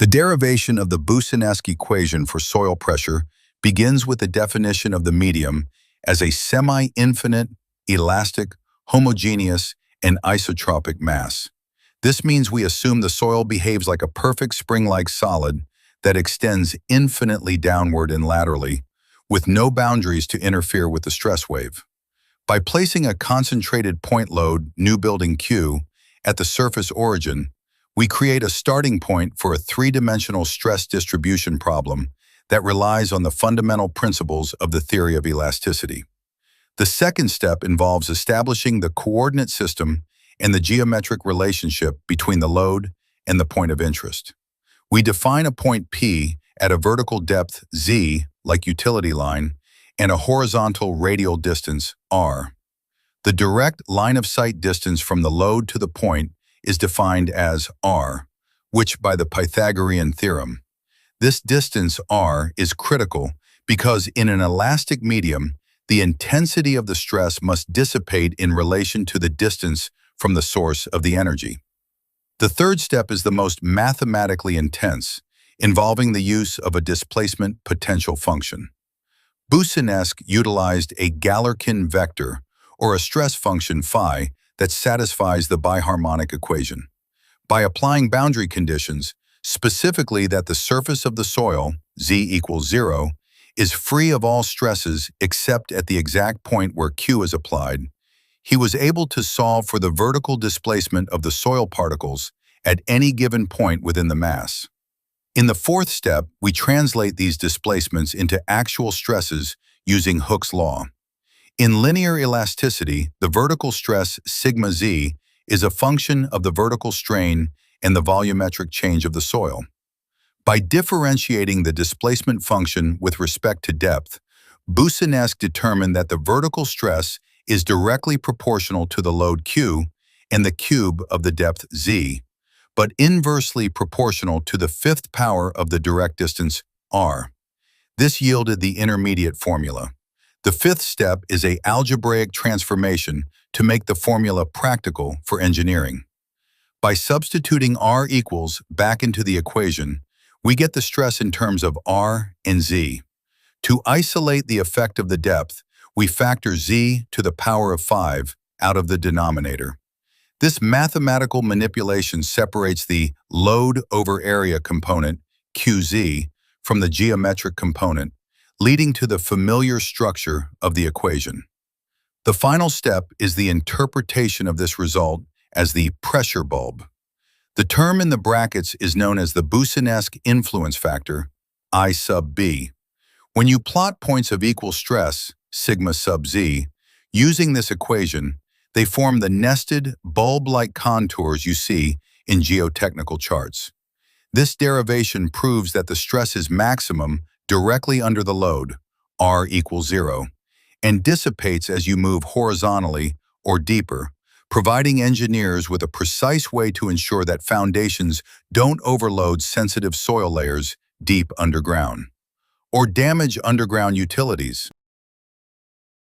The derivation of the Boussinesq equation for soil pressure begins with the definition of the medium as a semi-infinite, elastic, homogeneous, and isotropic mass. This means we assume the soil behaves like a perfect spring-like solid that extends infinitely downward and laterally, with no boundaries to interfere with the stress wave. By placing a concentrated point load, new building Q, at the surface origin, we create a starting point for a three-dimensional stress distribution problem that relies on the fundamental principles of the theory of elasticity. The second step involves establishing the coordinate system and the geometric relationship between the load and the point of interest. We define a point P at a vertical depth Z, like utility line, and a horizontal radial distance R. The direct line-of-sight distance from the load to the point is defined as R, which by the Pythagorean theorem. This distance R is critical because in an elastic medium, the intensity of the stress must dissipate in relation to the distance from the source of the energy. The third step is the most mathematically intense, involving the use of a displacement potential function. Boussinesq utilized a Galerkin vector, or a stress function phi, that satisfies the biharmonic equation. By applying boundary conditions, specifically that the surface of the soil, z equals 0, is free of all stresses except at the exact point where Q is applied, he was able to solve for the vertical displacement of the soil particles at any given point within the mass. In the fourth step, we translate these displacements into actual stresses using Hooke's law. In linear elasticity, the vertical stress sigma z is a function of the vertical strain and the volumetric change of the soil. By differentiating the displacement function with respect to depth, Boussinesq determined that the vertical stress is directly proportional to the load Q and the cube of the depth z, but inversely proportional to the fifth power of the direct distance r. This yielded the intermediate formula. The fifth step is an algebraic transformation to make the formula practical for engineering. By substituting R equals back into the equation, we get the stress in terms of R and Z. To isolate the effect of the depth, we factor Z to the power of 5 out of the denominator. This mathematical manipulation separates the load over area component, QZ, from the geometric component, leading to the familiar structure of the equation. The final step is the interpretation of this result as the pressure bulb. The term in the brackets is known as the Boussinesq influence factor, I sub B. When you plot points of equal stress, sigma sub z, using this equation, they form the nested, bulb-like contours you see in geotechnical charts. This derivation proves that the stress is maximum directly under the load, R equals 0, and dissipates as you move horizontally or deeper, providing engineers with a precise way to ensure that foundations don't overload sensitive soil layers deep underground or damage underground utilities.